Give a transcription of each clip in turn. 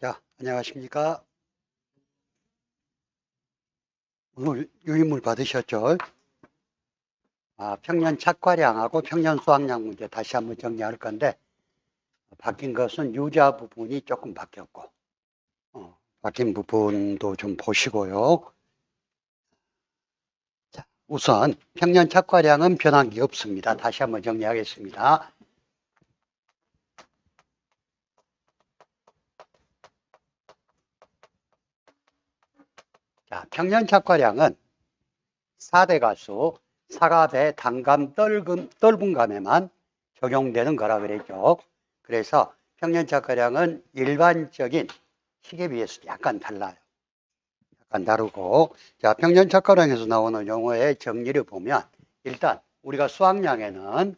자, 안녕하십니까. 오늘 유인물 받으셨죠? 평년 착과량하고 평년 수확량 문제 다시 한번 정리할 건데, 바뀐 것은 유자 부분이 조금 바뀌었고, 바뀐 부분도 좀 보시고요. 자, 우선 평년 착과량은 변한 게 없습니다. 다시 한번 정리하겠습니다. 자, 평년 착과량은 4대 가수, 사과배, 단감, 떫은감에만 적용되는 거라 그랬죠. 그래서 평년 착과량은 일반적인 식에 비해서 약간 달라요. 약간 다르고. 자, 평년 착과량에서 나오는 용어의 정리를 보면, 일단 우리가 수확량에는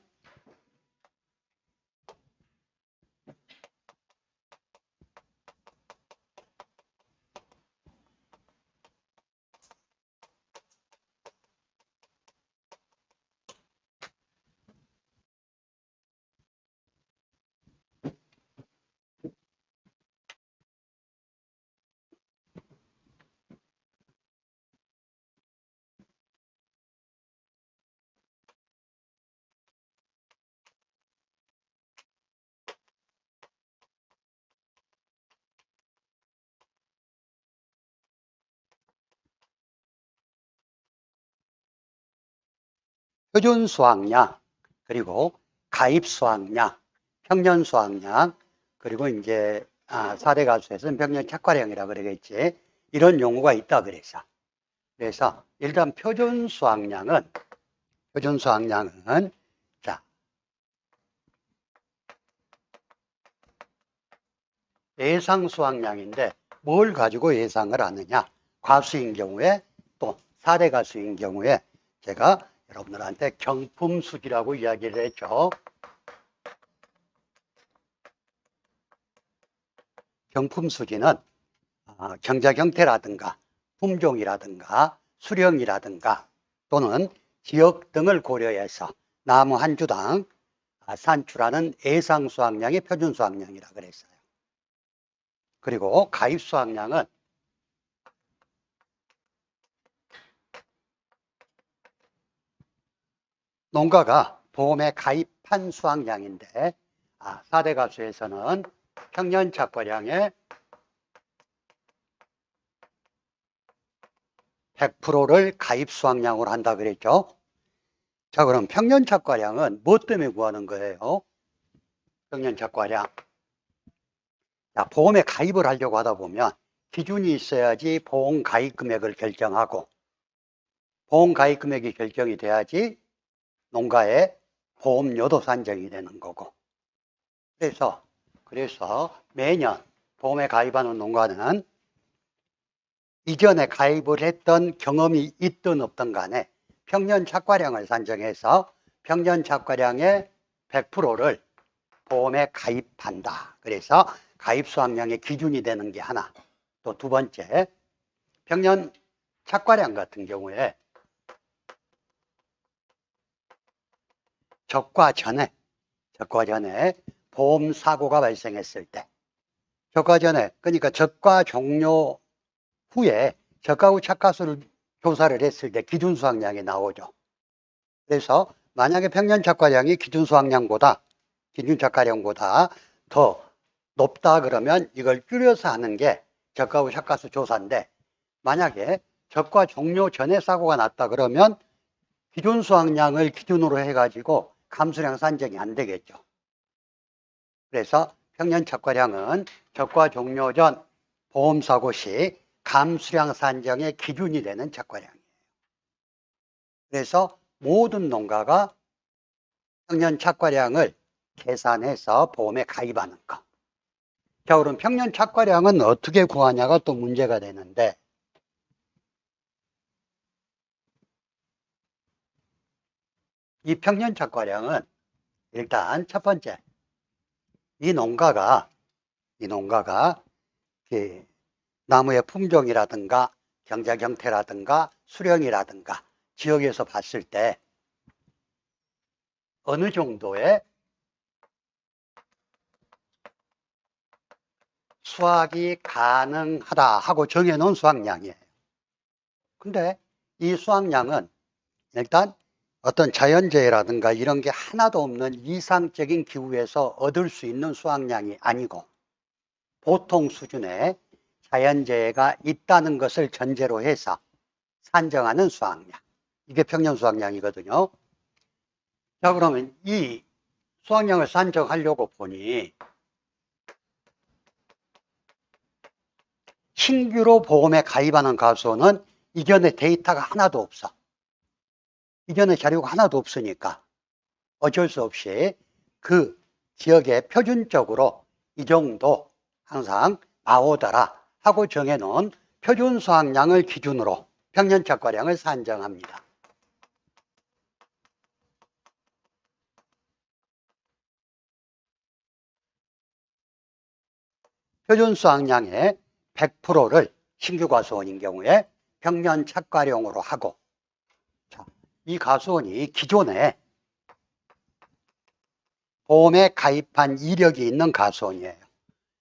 표준 수확량, 그리고 가입 수확량, 평년 수확량, 그리고 이제 4대 가수에서는 평년 착과량이라 그러겠지. 이런 용어가 있다 그래서. 그래서 일단 표준 수확량은 자, 예상 수확량인데 뭘 가지고 예상을 하느냐? 과수인 경우에 또 4대 가수인 경우에 제가 여러분들한테 경품수지라고 이야기를 했죠. 경품수지는 경작 형태라든가 품종이라든가 수령이라든가 또는 지역 등을 고려해서 나무 한 주당 산출하는 예상 수확량이 표준 수확량이라 그랬어요. 그리고 가입 수확량은 농가가 보험에 가입한 수확량인데 4대 가수에서는 평년 착과량의 100%를 가입 수확량으로 한다 그랬죠. 자, 그럼 평년 착과량은 뭐 때문에 구하는 거예요? 평년 착과량. 자, 보험에 가입을 하려고 하다 보면 기준이 있어야지 보험 가입 금액을 결정하고, 보험 가입 금액이 결정이 돼야지 농가의 보험료도 산정이 되는 거고. 그래서 매년 보험에 가입하는 농가는 이전에 가입을 했던 경험이 있든 없든 간에 평년 착과량을 산정해서 평년 착과량의 100%를 보험에 가입한다. 그래서 가입 수확량의 기준이 되는 게 하나. 또 두 번째, 평년 착과량 같은 경우에 적과 전에 보험 사고가 발생했을 때, 적과 전에, 그러니까 적과 종료 후에 적과 후 착과수를 조사를 했을 때 기준 수확량이 나오죠. 그래서 만약에 평년 착과량이 기준 수확량보다 더 높다 그러면 이걸 줄여서 하는 게 적과 후 착과수 조사인데, 만약에 적과 종료 전에 사고가 났다 그러면 기준 수확량을 기준으로 해가지고 감수량 산정이 안 되겠죠. 그래서 평년 착과량은 적과 종료 전 보험사고 시 감수량 산정의 기준이 되는 착과량이에요. 그래서 모든 농가가 평년 착과량을 계산해서 보험에 가입하는 것. 자, 그럼 평년 착과량은 어떻게 구하냐가 또 문제가 되는데, 이 평년 착과량은 일단 첫 번째, 이 농가가 나무의 품종이라든가 경작 형태라든가 수령이라든가 지역에서 봤을 때 어느 정도의 수확이 가능하다 하고 정해놓은 수확량이에요. 근데 이 수확량은 일단 어떤 자연재해라든가 이런 게 하나도 없는 이상적인 기후에서 얻을 수 있는 수확량이 아니고 보통 수준의 자연재해가 있다는 것을 전제로 해서 산정하는 수확량. 이게 평년 수확량이거든요. 자, 그러면 이 수확량을 산정하려고 보니 신규로 보험에 가입하는 가수는 이전에 데이터가 하나도 없어. 이전에 자료가 하나도 없으니까 어쩔 수 없이 그 지역에 표준적으로 이 정도 항상 나오더라 하고 정해놓은 표준 수확량을 기준으로 평년 착과량을 산정합니다. 표준 수확량의 100%를 신규 가수원인 경우에 평년 착과량으로 하고, 자, 이 가수원이 기존에 보험에 가입한 이력이 있는 가수원이에요.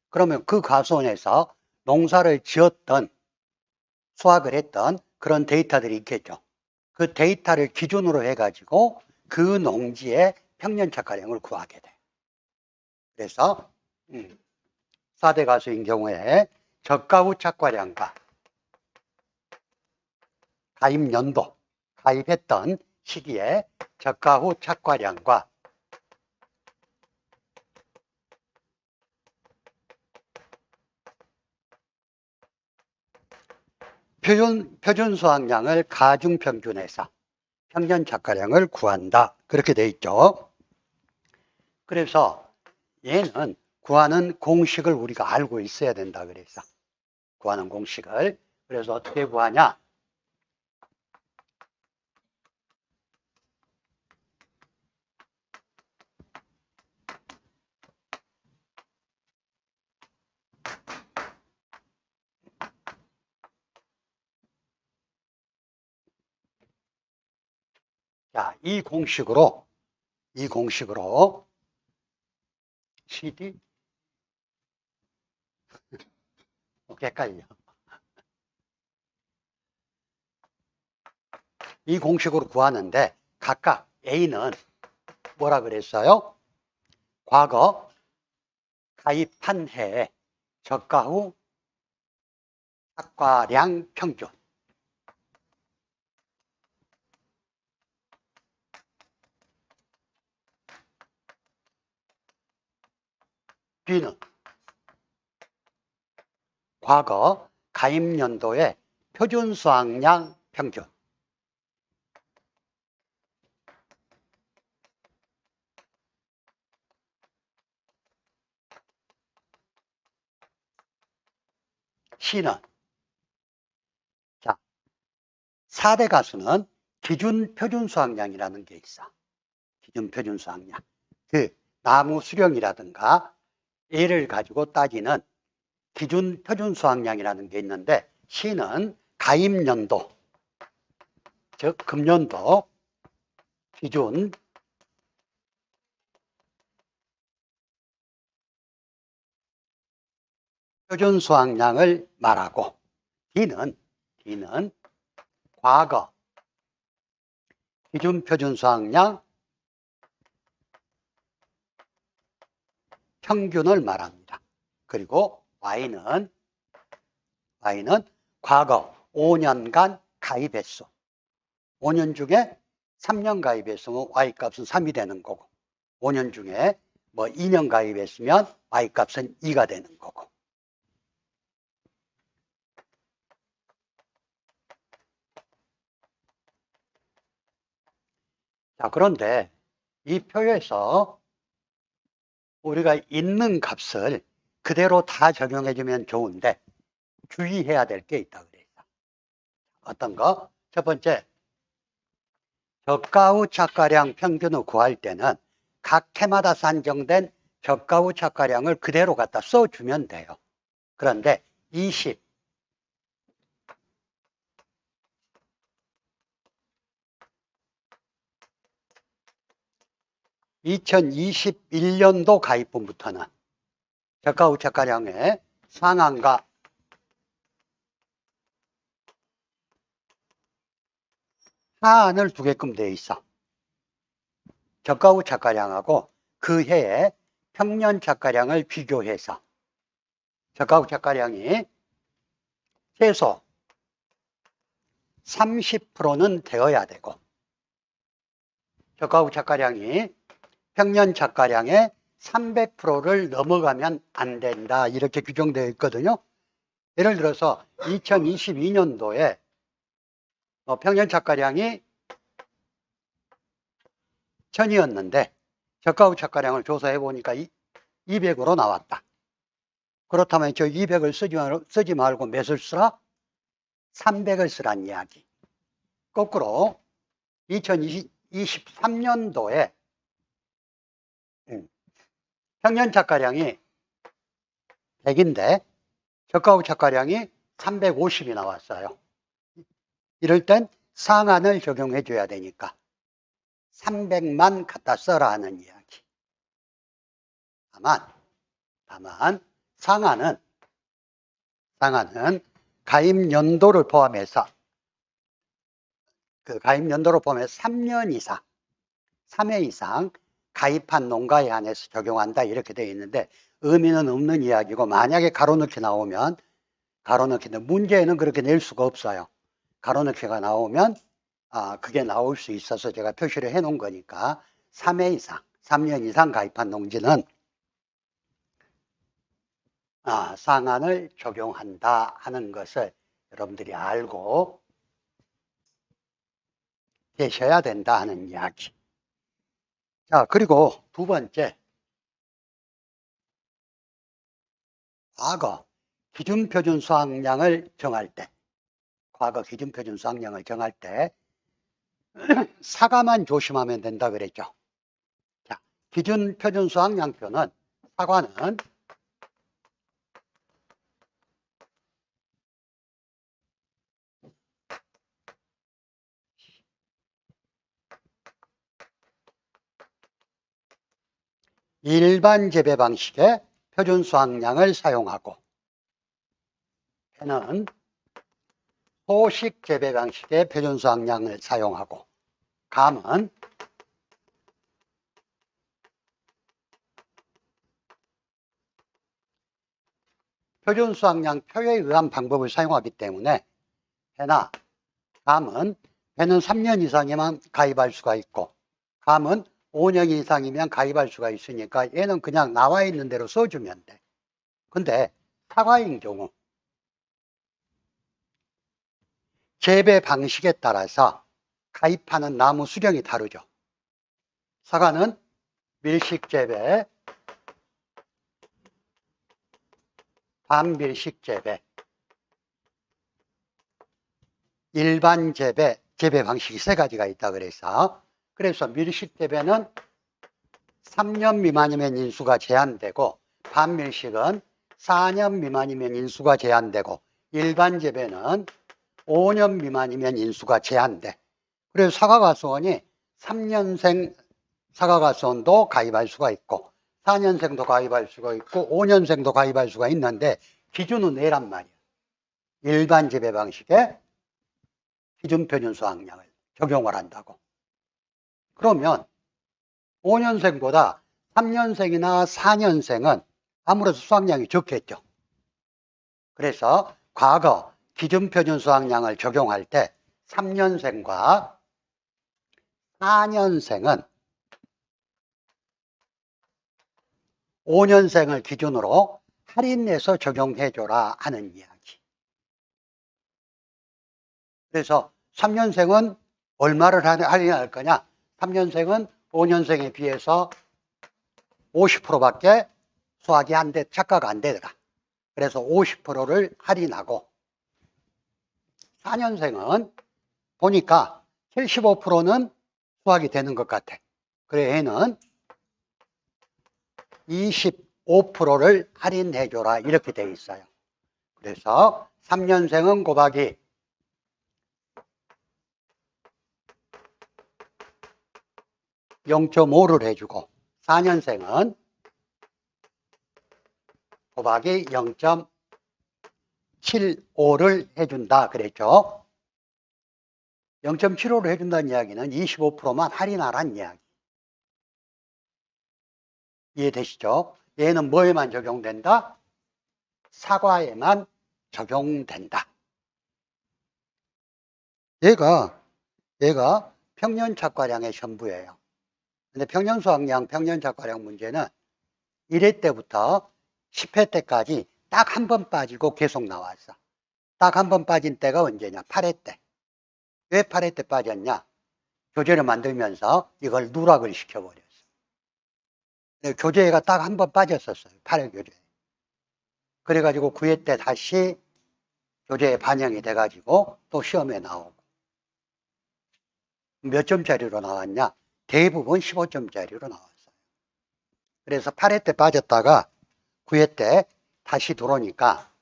그러면 그 가수원에서 농사를 지었던, 수확을 했던 그런 데이터들이 있겠죠. 그 데이터를 기준으로 해가지고 그 농지의 평년 착과량을 구하게 돼. 그래서 4대 가수인 경우에 저가 후 착과량과 가입 연도, 가입했던 시기에 저가 후 착과량과 표준 수확량을 가중평균해서 평년 착과량을 구한다. 그렇게 돼 있죠. 그래서 얘는 구하는 공식을 우리가 알고 있어야 된다. 그래서 구하는 공식을. 그래서 어떻게 구하냐? 자, 이 공식으로 CD 헷갈려. 이 공식으로 구하는데 각각 A는 뭐라 그랬어요? 과거 가입한 해에 저가 후 착과량 평균. B는 과거 가입 연도의 표준 수확량 평균. C는, 자, 4대 가수는 기준 표준 수확량이라는 게 있어. 기준 표준 수확량. 그 나무 수령이라든가 얘를 가지고 따지는 기준 표준 수확량이라는 게 있는데, C는 가입 연도, 즉 금년도 기준 표준 수확량을 말하고, D는 과거 기준 표준 수확량 평균을 말합니다. 그리고 Y는 과거 5년간 가입 횟수. 5년 중에 3년 가입했으면 Y값은 3이 되는 거고, 5년 중에 뭐 2년 가입했으면 Y값은 2가 되는 거고. 자, 그런데 이 표에서 우리가 있는 값을 그대로 다 적용해주면 좋은데 주의해야 될 게 있다 그래요. 어떤 거? 첫 번째, 저가 후 착과량 평균을 구할 때는 각 해마다 산정된 저가 후 착과량을 그대로 갖다 써주면 돼요. 그런데 2021년도 가입분부터는 저가 후 착과량의 상한과 하한을 두게끔 되어 있어. 저가 후 착가량하고 그 해의 평년 착가량을 비교해서 저가 후 착가량이 최소 30%는 되어야 되고 저가 후 착가량이 평년 착가량의 300%를 넘어가면 안 된다. 이렇게 규정되어 있거든요. 예를 들어서 2022년도에 평년 착가량이 1000이었는데 저가 후 착가량을 조사해 보니까 200으로 나왔다. 그렇다면 저 200을 쓰지 말고 몇을 쓰라? 300을 쓰란 이야기. 거꾸로 2023년도에 평년 착가량이 100인데 저가 후 착가량이 350이 나왔어요. 이럴 땐 상한을 적용해 줘야 되니까 300만 갖다 써라 하는 이야기. 다만 상한은 가입 연도를 포함해서 그 가입 연도를 포함해서 3년 이상, 3회 이상 가입한 농가에 한해서 적용한다 이렇게 되어 있는데 의미는 없는 이야기고 만약에 가로넣기 나오면 가로넣기인데 문제는 그렇게 낼 수가 없어요. 가로넣기가 나오면 그게 나올 수 있어서 제가 표시를 해 놓은 거니까 3회 이상, 3년 이상 가입한 농지는 상한을 적용한다 하는 것을 여러분들이 알고 계셔야 된다 하는 이야기. 자, 그리고 두 번째, 과거 기준표준 수확량을 정할 때 사과만 조심하면 된다 그랬죠. 자, 기준표준 수확량표는 사과는 일반 재배 방식의 표준 수확량을 사용하고 배는 소식 재배 방식의 표준 수확량을 사용하고 감은 표준 수확량 표에 의한 방법을 사용하기 때문에 배나 감은 배는 3년 이상이면 가입할 수가 있고 감은 5년 이상이면 가입할 수가 있으니까 얘는 그냥 나와 있는 대로 써주면 돼. 근데 사과인 경우 재배 방식에 따라서 가입하는 나무 수령이 다르죠. 사과는 밀식 재배, 반밀식 재배, 일반 재배 방식이 세 가지가 있다 그래서 밀식 재배는 3년 미만이면 인수가 제한되고 반밀식은 4년 미만이면 인수가 제한되고 일반 재배는 5년 미만이면 인수가 제한돼. 그래서 사과과수원이 3년생 사과과수원도 가입할 수가 있고 4년생도 가입할 수가 있고 5년생도 가입할 수가 있는데 기준은 내란 말이야. 일반 재배 방식에 기준표준 수확량을 적용을 한다고. 그러면 5년생보다 3년생이나 4년생은 아무래도 수확량이 적겠죠. 그래서 과거 기준표준 수확량을 적용할 때 3년생과 4년생은 5년생을 기준으로 할인해서 적용해줘라 하는 이야기. 그래서 3년생은 얼마를 할인할 거냐? 3년생은 5년생에 비해서 50%밖에 수확이 착가가 안 되더라. 그래서 50%를 할인하고 4년생은 보니까 75%는 수확이 되는 것 같아. 그래 얘는 25%를 할인해줘라 이렇게 돼 있어요. 그래서 3년생은 곱하기 0.5를 해주고 4년생은 곱하기 0.5 0.75를 해준다 그랬죠. 0.75를 해준다는 이야기는 25%만 할인하라는 이야기. 이해되시죠? 얘는 뭐에만 적용된다? 사과에만 적용된다. 얘가 평년착과량의 전부예요. 근데 평년수확량, 평년착과량 문제는 1회 때부터 10회 때까지 딱 한 번 빠지고 계속 나왔어. 딱 한 번 빠진 때가 언제냐? 8회 때. 왜 8회 때 빠졌냐? 교재를 만들면서 이걸 누락을 시켜버렸어. 교재가 딱 한 번 빠졌었어요. 8회 교재. 그래가지고 9회 때 다시 교재에 반영이 돼가지고 또 시험에 나오고. 몇 점짜리로 나왔냐? 대부분 15점짜리로 나왔어요. 그래서 8회 때 빠졌다가 9회 때 다시 들어오니까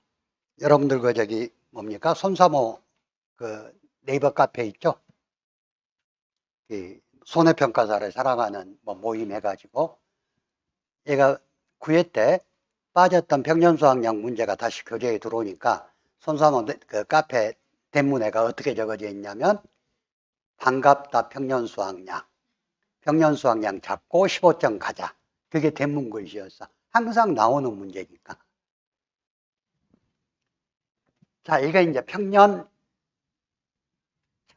여러분들 그 저기 뭡니까? 손사모 그 네이버 카페 있죠? 그 손해평가사를 사랑하는 뭐 모임 해가지고 얘가 9회 때 빠졌던 평년수확량 문제가 다시 교재에 들어오니까 손사모 그 카페 대문에가 어떻게 적어져 있냐면 반갑다 평년수확량. 평년수확량 잡고 15점 가자. 그게 대문 글씨였어. 항상 나오는 문제니까. 자, 이게 이제 평년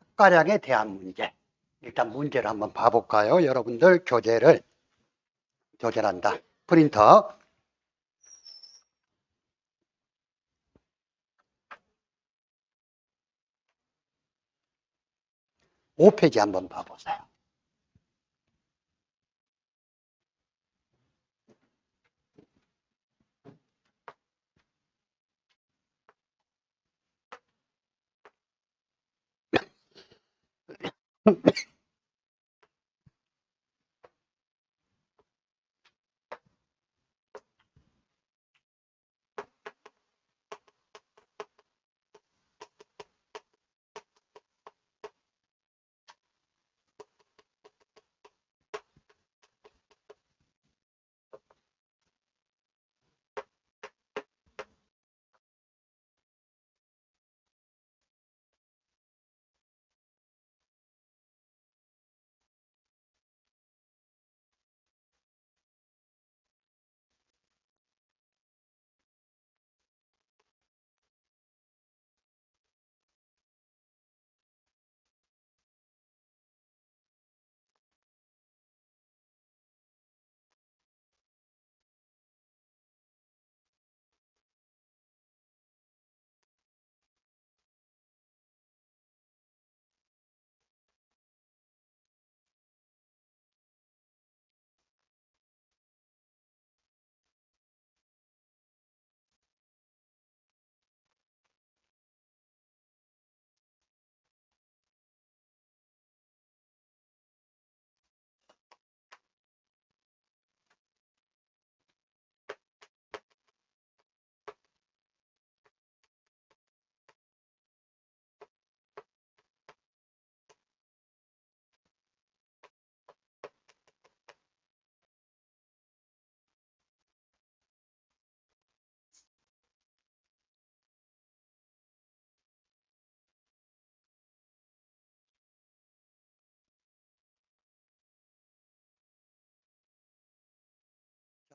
착과량에 대한 문제. 일단 문제를 한번 봐볼까요? 여러분들 교재를 조절한다. 프린터. 5페이지 한번 봐보세요.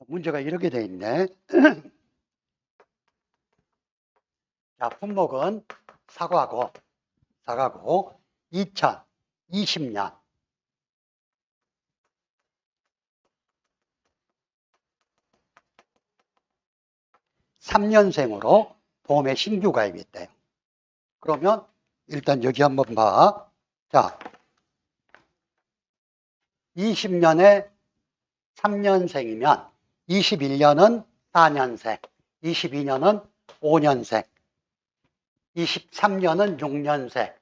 문제가 이렇게 돼 있네. 자, 품목은 사과고 2020년 3년생으로 보험에 신규 가입했대요. 그러면 일단 여기 한번 봐. 자, 20년에 3년생이면 21년은 4년생, 22년은 5년생, 23년은 6년생,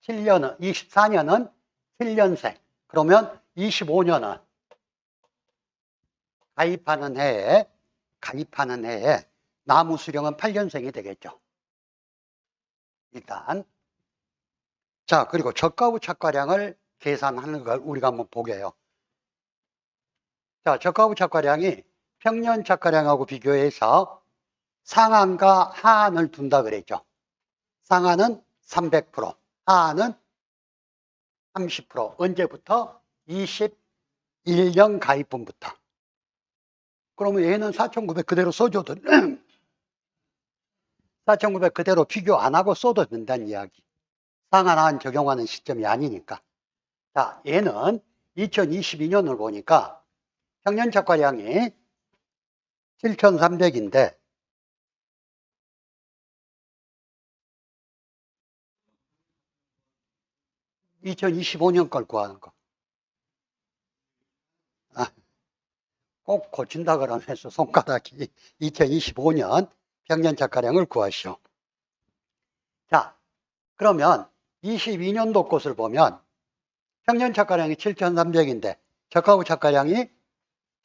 24년은 7년생. 그러면 25년은 가입하는 해에 나무 수령은 8년생이 되겠죠. 일단. 자, 그리고 저가 후 착과량을 계산하는 걸 우리가 한번 보게요. 자, 저가 후 착과량이 평년 착과량하고 비교해서 상한과 하한을 둔다 그랬죠. 상한은 300%, 하한은 30%. 언제부터? 21년 가입분부터. 그러면 얘는 4,900 그대로 써줘도 4,900 그대로 비교 안 하고 써도 된다는 이야기. 상한 하한 적용하는 시점이 아니니까. 자, 얘는 2022년을 보니까 평년착과량이 7,300인데 2025년 걸 구하는 거. 꼭 고친다 그러면서 손가락이 2025년 평년착과량을 구하시오. 자, 그러면 22년도 것을 보면 평년착과량이 7,300인데 저가구 착과량이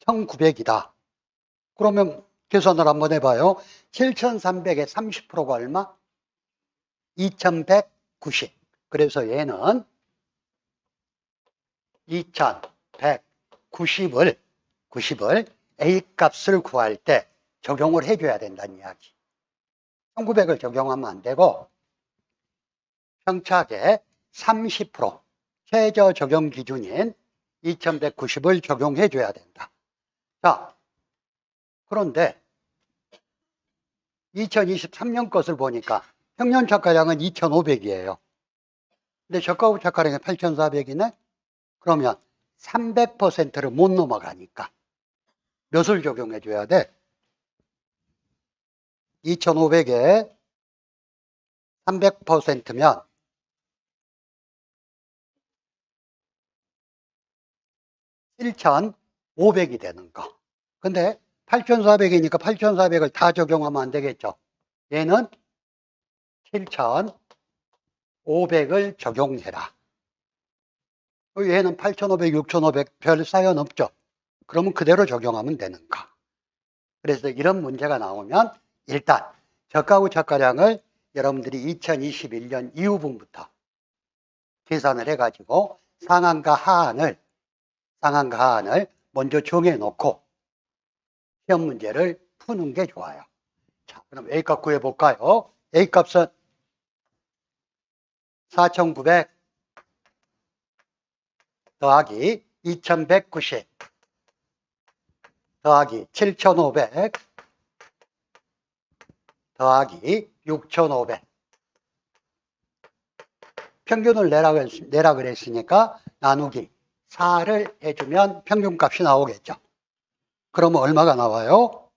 1,900이다. 그러면 계산을 한번 해봐요. 7,300의 30%가 얼마? 2,190. 그래서 얘는 2,190을 A값을 구할 때 적용을 해줘야 된다는 이야기. 1,900을 적용하면 안 되고 평착의 30% 최저 적용 기준인 2,190을 적용해줘야 된다. 자, 그런데 2023년 것을 보니까 평년착과량은 2,500이에요. 근데 저가구 착과량이 8,400이네? 그러면 300%를 못 넘어가니까 몇을 적용해줘야 돼? 2,500에 300%면 7,500이 되는 거. 근데 8,400이니까 8,400을 다 적용하면 안 되겠죠. 얘는 7,500을 적용해라. 얘는 8,500, 6,500 별 사연 없죠. 그러면 그대로 적용하면 되는가. 그래서 이런 문제가 나오면 일단 저가구 착과량을 여러분들이 2021년 이후분부터 계산을 해가지고 상한과 하한을 먼저 정해놓고 시험 문제를 푸는 게 좋아요. 자, 그럼 A값 구해볼까요? A값은 4,900 더하기 2,190 더하기 7,500 더하기 6,500 평균을 내라 그랬으니까 나누기 4를 해주면 평균값이 나오겠죠. 그러면 얼마가 나와요?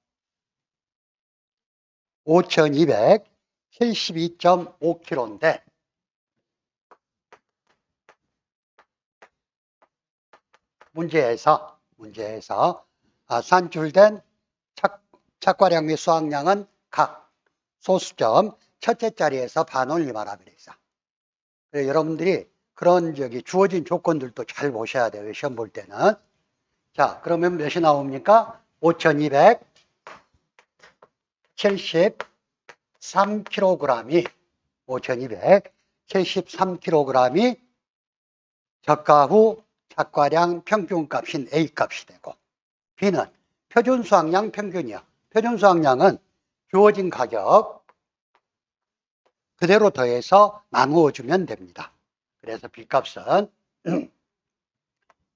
5,272.5kg인데 문제에서 산출된 착과량 및 수확량은 각 소수점 첫째 자리에서 반올림하라 그랬어. 그래서 여러분들이 그런 주어진 조건들도 잘 보셔야 돼요. 시험 볼 때는. 자, 그러면 몇이 나옵니까? 5,273kg이 저가 후 착과량 평균값인 A값이 되고 B는 표준 수확량 평균이야. 표준 수확량은 주어진 가격 그대로 더해서 나누어 주면 됩니다. 그래서 B값은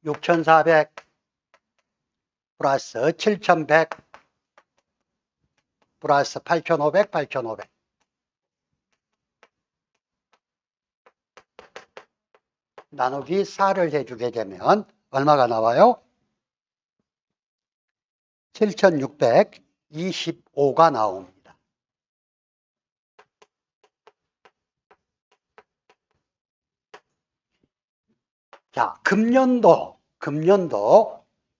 6,400 플러스 7,100 플러스 8,500 나누기 4를 해주게 되면 얼마가 나와요? 7,625가 나옵니다. 자, 금년도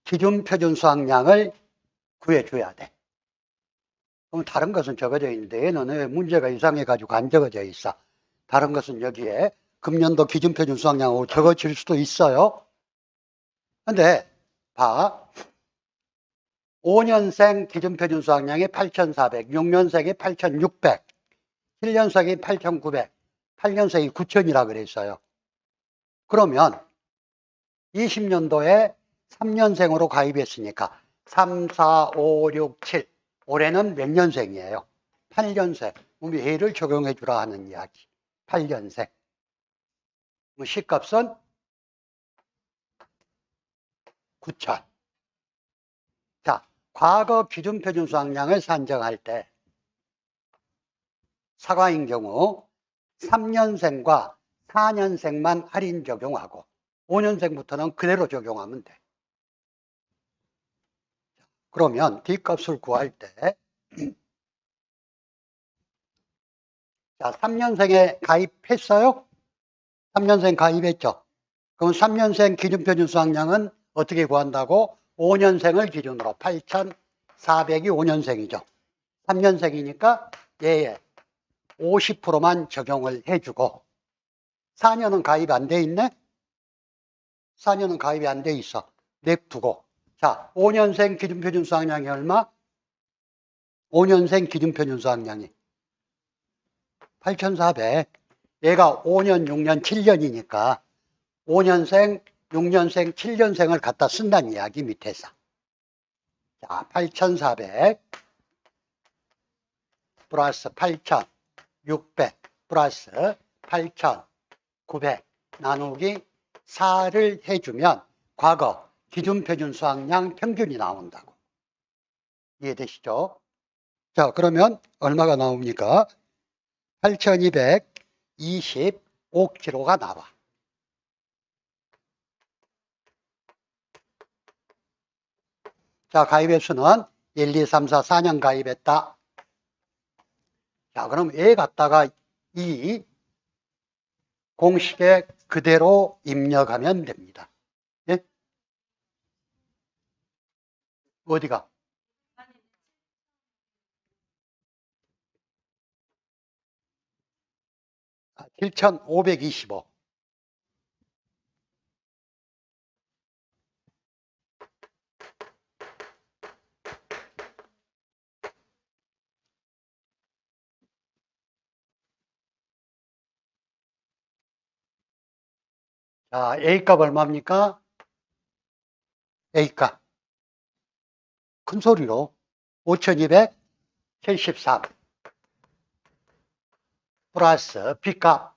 기준 표준 수확량을 구해줘야 돼. 그럼 다른 것은 적어져 있는데 얘는 왜 문제가 이상해가지고 안 적어져 있어? 다른 것은 여기에 금년도 기준 표준 수확량으로 적어질 수도 있어요. 근데 봐. 5년생 기준 표준 수확량이 8,400, 6년생이 8,600, 7년생이 8,900, 8년생이 9,000이라 그랬어요. 그러면 20년도에 3년생으로 가입했으니까 3, 4, 5, 6, 7 올해는 몇 년생이에요? 8년생. 우리 얘를 적용해 주라 하는 이야기. 8년생. 시값은 9천. 자, 과거 기준표준 수확량을 산정할 때 사과인 경우 3년생과 4년생만 할인 적용하고 5년생부터는 그대로 적용하면 돼. 그러면 D값을 구할 때 자, 3년생에 가입했어요? 3년생 가입했죠? 그럼 3년생 기준표준 수확량은 어떻게 구한다고? 5년생을 기준으로 8,400이 5년생이죠. 3년생이니까 얘에 50%만 적용을 해주고 4년은 가입 안 돼 있네? 4년은 가입이 안 돼 있어. 냅두고 자, 5년생 기준표준 수확량이 얼마? 5년생 기준표준 수확량이 8,400. 얘가 5년, 6년, 7년이니까 5년생, 6년생, 7년생을 갖다 쓴다는 이야기 밑에서. 자, 8,400 플러스 8,600 플러스 8,900 나누기 4를 해주면 과거 기준표준 수확량 평균이 나온다고. 이해되시죠? 자, 그러면 얼마가 나옵니까? 8,225kg가 나와. 자, 가입 횟수는 1, 2, 3, 4, 4년 가입했다. 자, 그럼 얘 갖다가 이 공식에 그대로 입력하면 됩니다. 예? 어디가? 아, 7,525. 자, A값 얼마입니까? A값. 큰 소리로 5,273 플러스 B값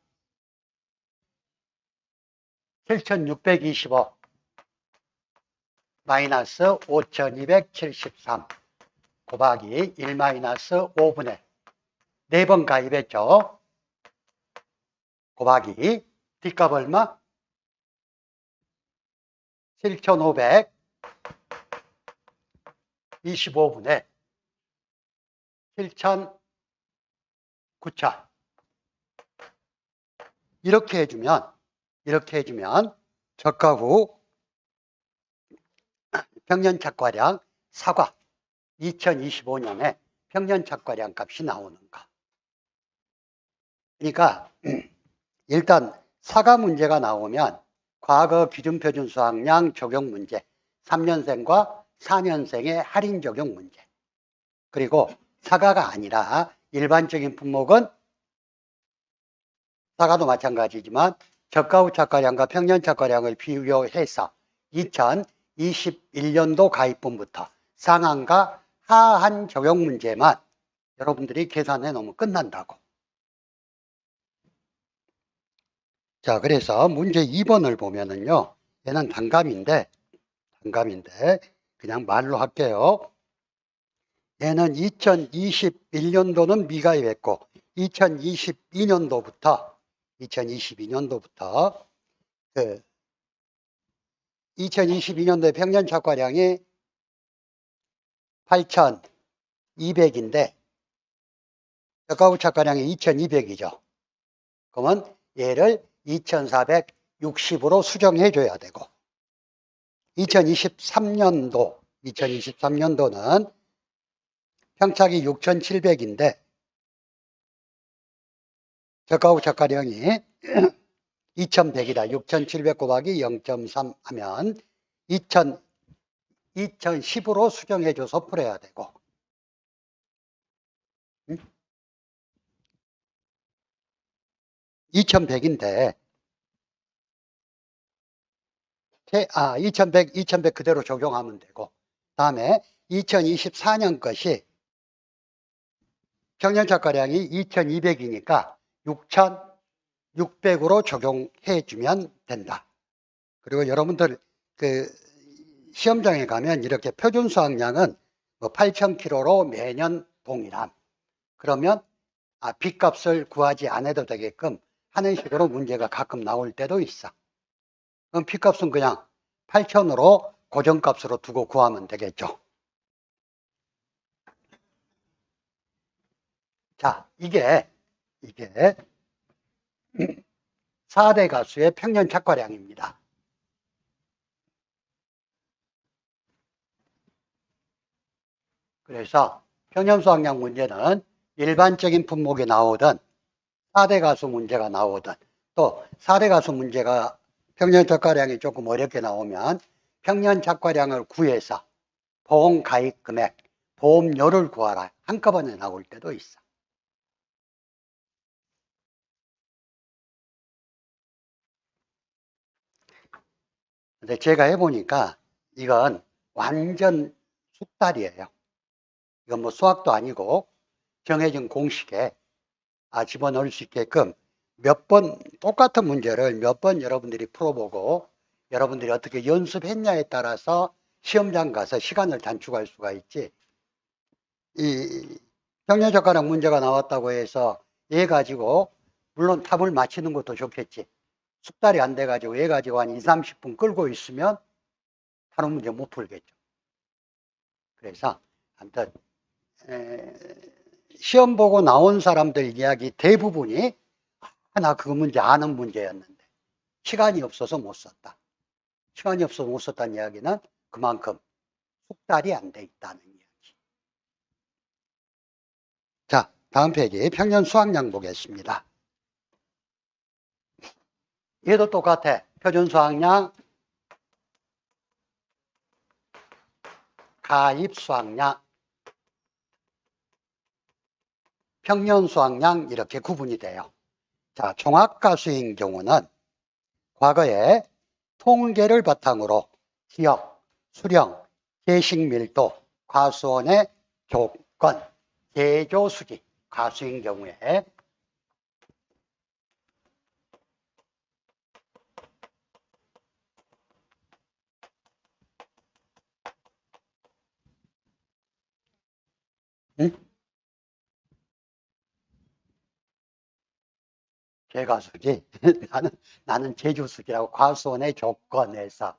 7,625 마이너스 5,273 곱하기 1 마이너스 5분의 4번 가입했죠. 곱하기 D값 얼마? 7,525분의 7,900. 이렇게 해주면 적가구 평년 착과량 사과 2025년에 평년 착과량 값이 나오는가. 그러니까 일단 사과 문제가 나오면 과거 기준표준 수확량 적용 문제 3년생과 4년생의 할인 적용 문제 그리고 사과가 아니라 일반적인 품목은 사과도 마찬가지지만 저가후 착과량과 평년 착과량을 비교해서 2021년도 가입분부터 상한과 하한 적용 문제만 여러분들이 계산해 놓으면 끝난다고. 자, 그래서 문제 2번을 보면은요, 얘는 단감인데 그냥 말로 할게요. 얘는 2021년도는 미가입했고 2022년도부터 2022년도의 평년 착과량이 8,200인데 저가후 착과량이 2,200이죠. 그러면 얘를 2,460으로 수정해 줘야 되고 2023년도는 평착이 6,700인데 저가후 착과량이 2,100이다. 6,700 곱하기 0.3 하면 2010으로 수정해 줘서 풀어야 되고 2,100인데 2,100 그대로 적용하면 되고 다음에 2024년 것이 평년착과량이 2200이니까 6600으로 적용해 주면 된다. 그리고 여러분들 그 시험장에 가면 이렇게 표준 수확량은 뭐 8000kg로 매년 동일함. 그러면 B값을 구하지 않아도 되게끔 하는 식으로 문제가 가끔 나올 때도 있어. 그럼 B값은 그냥 8000으로 고정값으로 두고 구하면 되겠죠. 자, 이게 4대 가수의 평년 착과량입니다. 그래서 평년 수확량 문제는 일반적인 품목이 나오든 4대 가수 문제가 나오든 또 4대 가수 문제가 평년 착과량이 조금 어렵게 나오면 평년 착과량을 구해서 보험 가입 금액, 보험료를 구하라 한꺼번에 나올 때도 있어. 근데 제가 해보니까 이건 완전 숙달이에요. 이건 뭐 수학도 아니고 정해진 공식에 집어넣을 수 있게끔 몇 번 똑같은 문제를 몇 번 여러분들이 풀어보고 여러분들이 어떻게 연습했냐에 따라서 시험장 가서 시간을 단축할 수가 있지. 이 평년착과량 문제가 나왔다고 해서 얘 가지고 물론 답을 맞히는 것도 좋겠지. 숙달이 안 돼가지고 얘 가지고 한 20-30분 끌고 있으면 다른 문제 못 풀겠죠. 그래서 아무튼 시험 보고 나온 사람들 이야기 대부분이 나 그 문제 아는 문제였는데 시간이 없어서 못 썼다. 시간이 없어서 못 썼다는 이야기는 그만큼 숙달이 안 돼 있다는 이야기. 자, 다음 페이지 평년 수확량 보겠습니다. 얘도 똑같아. 표준 수확량, 가입 수확량, 평년 수확량 이렇게 구분이 돼요. 자, 종합가수인 경우는 과거에 통계를 바탕으로 지역, 수령, 계식 밀도, 과수원의 조건, 제조 수지, 가수인 경우에 개가수지. 나는 제주수지라고 과수원의 조건에서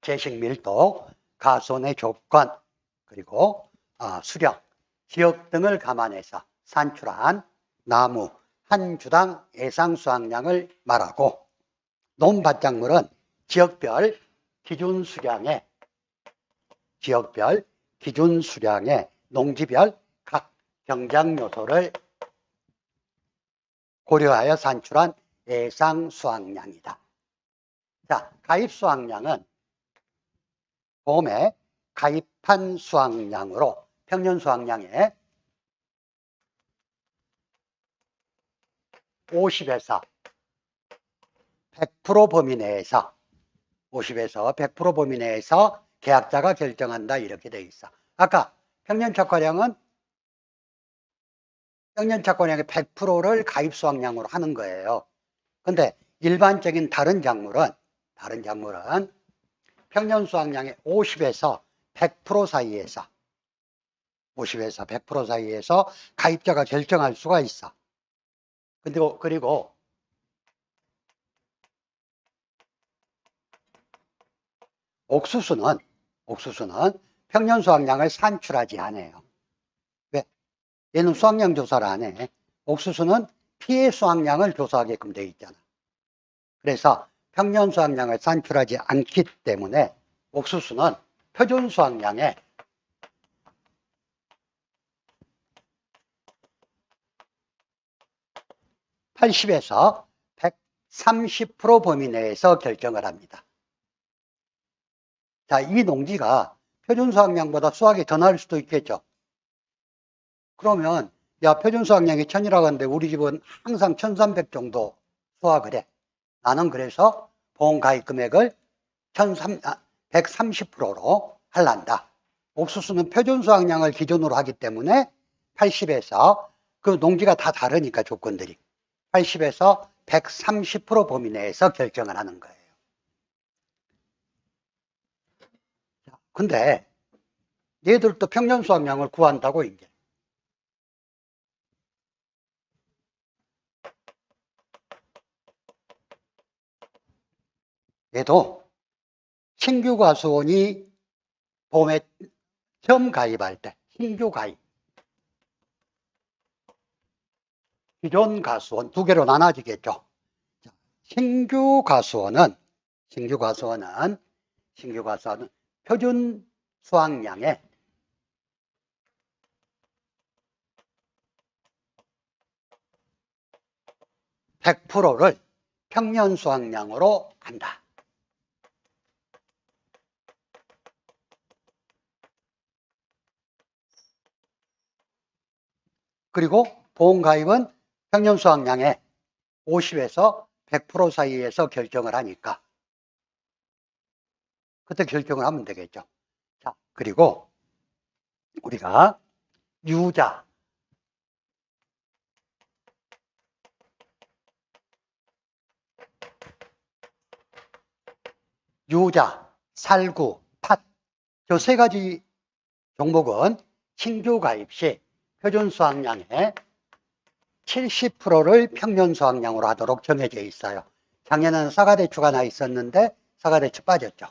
계식 밀도, 가수원의 조건, 그리고 수령, 지역 등을 감안해서 산출한 나무 한 주당 예상 수확량을 말하고 논밭작물은 지역별 기준 수량의 농지별 각 경작 요소를 고려하여 산출한 예상 수확량이다. 자, 가입 수확량은 보험에 가입한 수확량으로 평년 수확량의 50에서 100% 범위 내에서 50에서 100% 범위 내에서 계약자가 결정한다 이렇게 돼 있어. 아까 평년착과량은 평년착과량의 100%를 가입 수확량으로 하는 거예요. 근데 일반적인 다른 작물은 평년 수확량의 50에서 100% 사이에서 50에서 100% 사이에서 가입자가 결정할 수가 있어. 그리고 옥수수는 평년 수확량을 산출하지 않아요. 왜? 얘는 수확량 조사를 안 해. 옥수수는 피해 수확량을 조사하게끔 되어 있잖아. 그래서 평년 수확량을 산출하지 않기 때문에 옥수수는 표준 수확량의 80에서 130% 범위 내에서 결정을 합니다. 자, 이 농지가 표준 수확량보다 수확이 더 나을 수도 있겠죠. 그러면 야, 표준 수확량이 1000이라고 하는데 우리 집은 항상 1300 정도 수확을 해. 나는 그래서 보험 가입 금액을 130%로 할란다. 옥수수는 표준 수확량을 기준으로 하기 때문에 80에서 그 농지가 다 다르니까 조건들이 80에서 130% 범위 내에서 결정을 하는 거예요. 근데 얘들도 평년 수확량을 구한다고 이제. 얘도 신규 과수원이 보험에 처음 가입할 때 신규 가입. 기존 가수원 두 개로 나눠지겠죠. 신규 가수원은 표준 수확량의 100%를 평년 수확량으로 한다. 그리고 보험가입은 평년 수확량의 50에서 100% 사이에서 결정을 하니까 그때 결정을 하면 되겠죠. 자, 그리고 우리가 유자, 살구, 팥, 저 세 가지 종목은 신규 가입 시 표준 수확량의 70%를 평년 수확량으로 하도록 정해져 있어요. 작년에는 사과대추가 나 있었는데 사과대추 빠졌죠.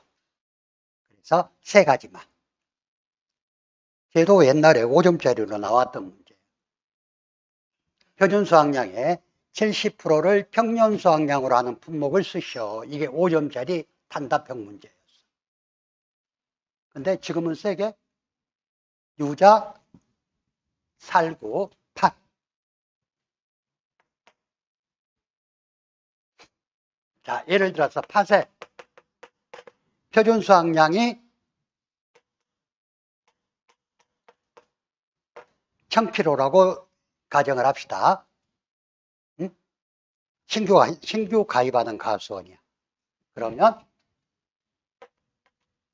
그래서 세 가지만. 걔도 옛날에 5점짜리로 나왔던 문제예요. 표준 수확량의 70%를 평년 수확량으로 하는 품목을 쓰시오. 이게 5점짜리 단답형 문제였어. 근데 지금은 세게 유자, 살구, 팥. 자, 예를 들어서 팥의 표준 수확량이 1000kg라고 가정을 합시다. 응? 신규 가입하는 가수원이야. 그러면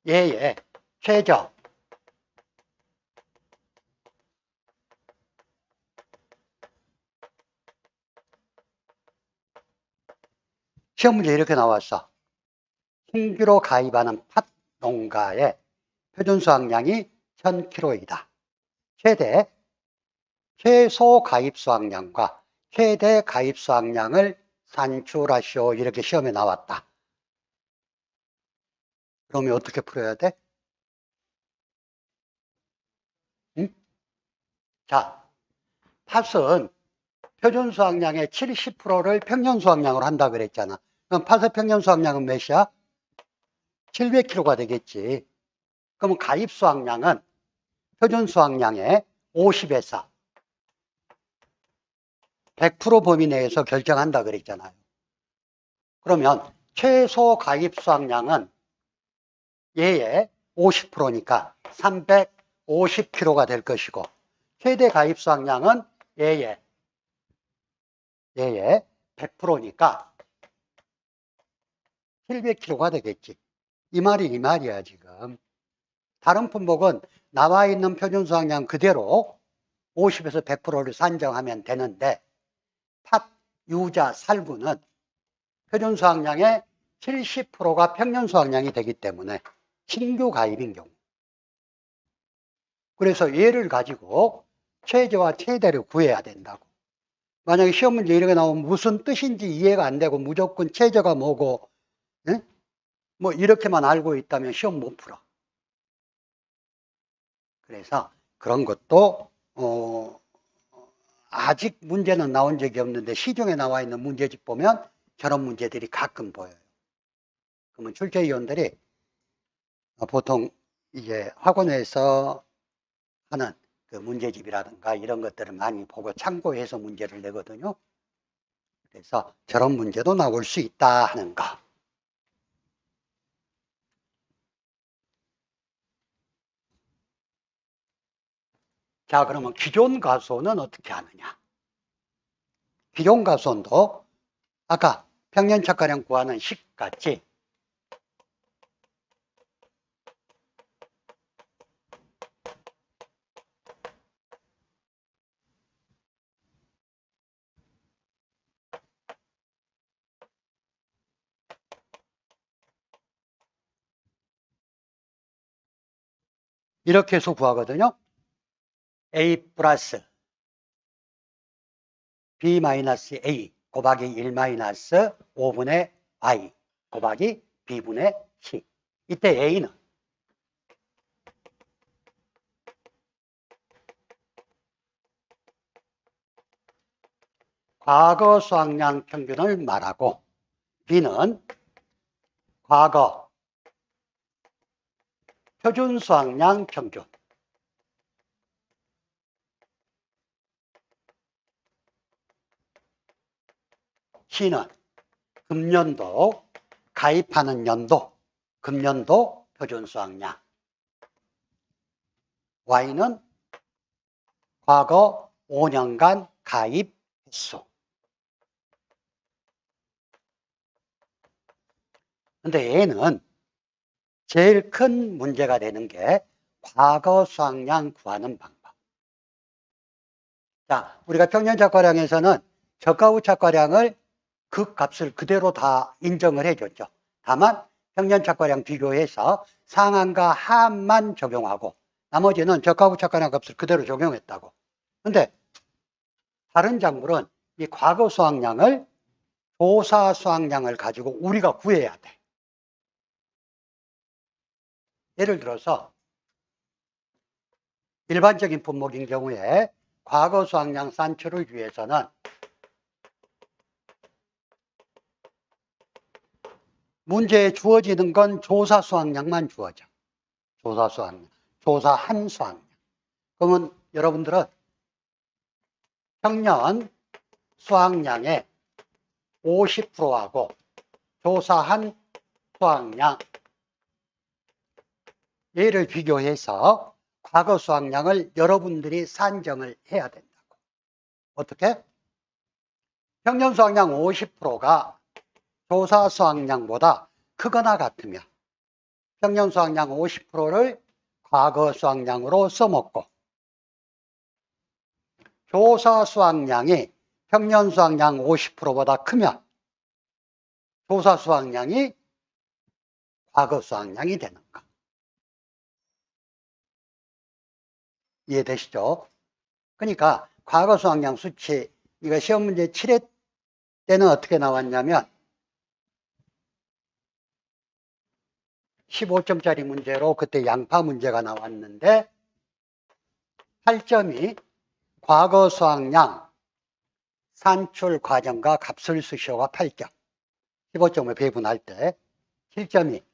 얘의 최저 시험 문제 이렇게 나왔어. 신규로 가입하는 팥 농가의 표준 수확량이 1000kg이다. 최소 가입 수확량과 최대 가입 수확량을 산출하시오. 이렇게 시험에 나왔다. 그러면 어떻게 풀어야 돼? 응? 자, 팥은 표준 수확량의 70%를 평년 수확량으로 한다 그랬잖아. 그럼 팥의 평년 수확량은 몇이야? 700kg가 되겠지. 그러면 가입 수확량은 표준 수확량의 50에서 100% 범위 내에서 결정한다 그랬잖아요. 그러면 최소 가입 수확량은 얘의 50%니까 350kg가 될 것이고 최대 가입 수확량은 얘의 100%니까 700kg가 되겠지. 이 말이야 지금. 다른 품목은 나와 있는 표준 수확량 그대로 50에서 100%를 산정하면 되는데 팥, 유자, 살구는 표준 수확량의 70%가 평년 수확량이 되기 때문에 신규 가입인 경우. 그래서 얘를 가지고 최저와 최대를 구해야 된다고. 만약에 시험 문제 이렇게 나오면 무슨 뜻인지 이해가 안 되고 무조건 최저가 뭐고 뭐 이렇게만 알고 있다면 시험 못 풀어. 그래서 그런 것도 아직 문제는 나온 적이 없는데 시중에 나와 있는 문제집 보면 저런 문제들이 가끔 보여요. 그러면 출제위원들이 보통 이제 학원에서 하는 그 문제집이라든가 이런 것들을 많이 보고 참고해서 문제를 내거든요. 그래서 저런 문제도 나올 수 있다 하는 거. 자, 그러면 기존 가수원은 어떻게 하느냐? 기존 가수원도 아까 평년착가량 구하는 식 같이 이렇게 해서 구하거든요. A 플러스 B 마이너스 A 곱하기 1 마이너스 5분의 Y 곱하기 B분의 C. 이때 A는 과거 수학량 평균을 말하고 B는 과거 표준 수학량 평균. C는 금년도 가입하는 연도, 금년도 표준 수학량. Y는 과거 5년간 가입 횟수. 근데 얘는 제일 큰 문제가 되는 게 과거 수학량 구하는 방법. 자, 우리가 평년착과량에서는 저가 후착과량을 그 값을 그대로 다 인정을 해줬죠. 다만 평년착과량 비교해서 상한과 하한만 적용하고 나머지는 저가 후착과량 값을 그대로 적용했다고. 근데 다른 작물은 이 과거 수학량을 조사 수학량을 가지고 우리가 구해야 돼. 예를 들어서 일반적인 품목인 경우에 과거 수학량 산출을 위해서는 문제에 주어지는 건 조사 수학량만 주어져. 조사 수학량, 조사한 수학량. 그러면 여러분들은 평년 수학량의 50%하고 조사한 수학량 얘를 비교해서 과거 수학량을 여러분들이 산정을 해야 된다고. 어떻게? 평년 수학량 50%가 조사 수학량보다 크거나 같으면 평년 수학량 50%를 과거 수학량으로 써먹고 조사 수학량이 평년 수학량 50%보다 크면 조사 수학량이 과거 수학량이 되는 거. 이해되시죠? 그러니까 과거 수학량 수치, 이거 시험 문제 7회 때는 어떻게 나왔냐면 15점짜리 문제로 그때 양파 문제가 나왔는데 8점이 과거 수학량 산출 과정과 값을 쓰시오가 8점, 15점을 배분할 때 7점이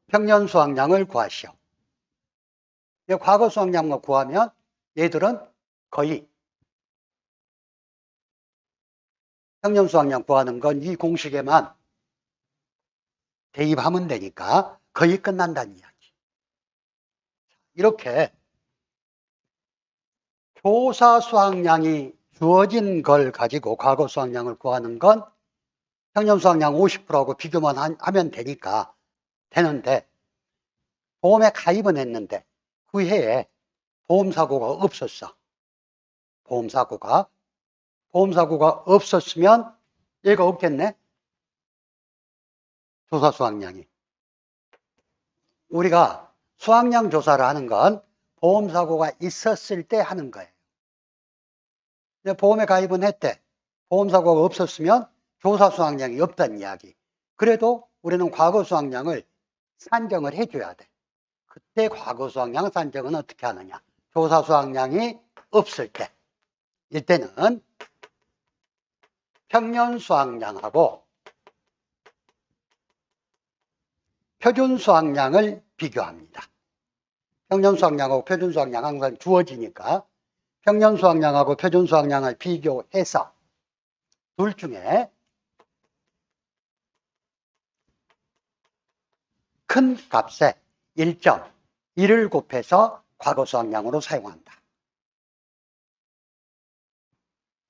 평년 수학량을 구하시오. 과거 수학량만 구하면 얘들은 거의 평년 수학량 구하는 건 이 공식에만 대입하면 되니까 거의 끝난다는 이야기. 이렇게 조사 수학량이 주어진 걸 가지고 과거 수학량을 구하는 건 평년 수학량 50%하고 비교만 하면 되는데 보험에 가입은 했는데 그 해에 보험사고가 없었어. 보험사고가 없었으면 얘가 없겠네. 조사 수학량이. 우리가 수학량 조사를 하는 건 보험사고가 있었을 때 하는 거예요. 보험에 가입은 했대. 보험사고가 없었으면 조사 수학량이 없다는 이야기. 그래도 우리는 과거 수학량을 산정을 해줘야 돼. 그때 과거 수학량 산정은 어떻게 하느냐. 조사 수학량이 없을 때. 이때는 평년 수학량하고 표준 수학량을 비교합니다. 평년 수학량하고 표준 수학량 항상 주어지니까 평년 수학량하고 표준 수학량을 비교해서 둘 중에 큰 값에 1.1을 곱해서 과거 수학량으로 사용한다.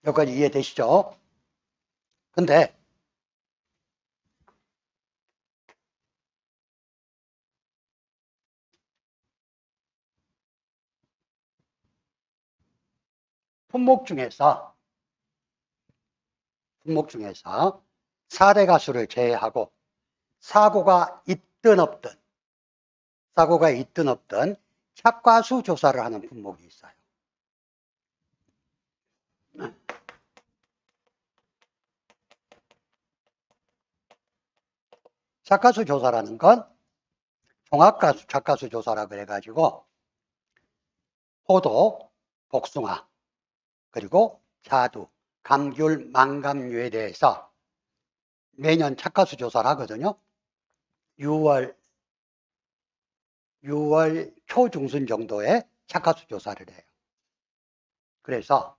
여기까지 이해되시죠? 근데 품목 중에서 4대 가수를 제외하고 사고가 있든 없든 사고가 있든 없든 착과수 조사를 하는 품목이 있어요. 착과수 조사라는 건 종합가수, 착과수 조사라 그래가지고 포도, 복숭아, 그리고 자두, 감귤, 망감류에 대해서 매년 착과수 조사를 하거든요. 6월 초중순 정도에 착과수 조사를 해요. 그래서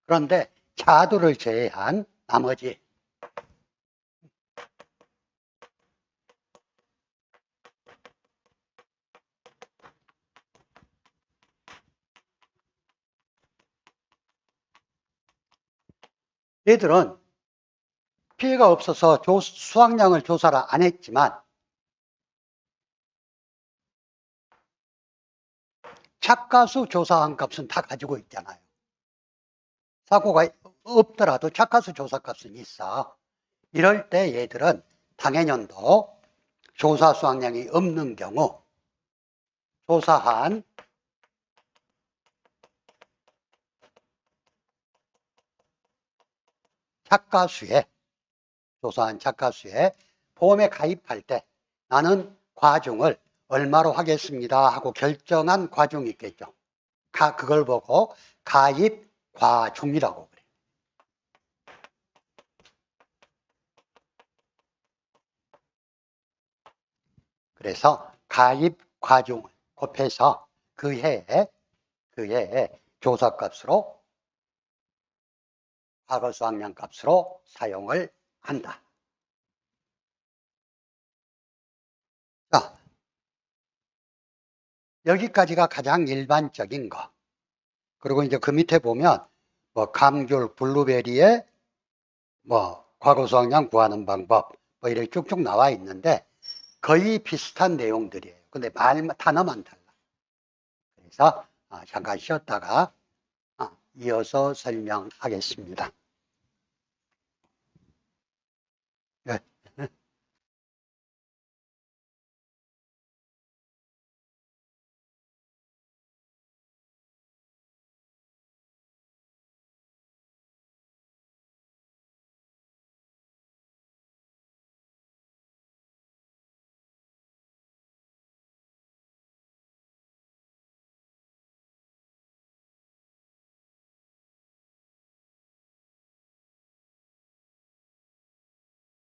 그런데 자두를 제외한 나머지 얘들은 피해가 없어서 수확량을 조사를 안 했지만 착과수 조사한 값은 다 가지고 있잖아요. 사고가 없더라도 착과수 조사 값은 있어. 이럴 때 얘들은 당해년도 조사 수확량이 없는 경우 조사한 착과수에 보험에 가입할 때 나는 과중을 얼마로 하겠습니다 하고 결정한 과중이 있겠죠. 그걸 보고 가입 과중이라고 그래요. 그래서 가입 과중을 곱해서 그 해에 조사값으로 과거 수확량 값으로 사용을 한다. 자, 여기까지가 가장 일반적인 거. 그리고 이제 그 밑에 보면 뭐 감귤, 블루베리의 뭐 과거 수확량 구하는 방법 뭐 이렇게 쭉쭉 나와 있는데 거의 비슷한 내용들이에요. 근데 단어만 달라. 그래서 잠깐 쉬었다가 이어서 설명하겠습니다.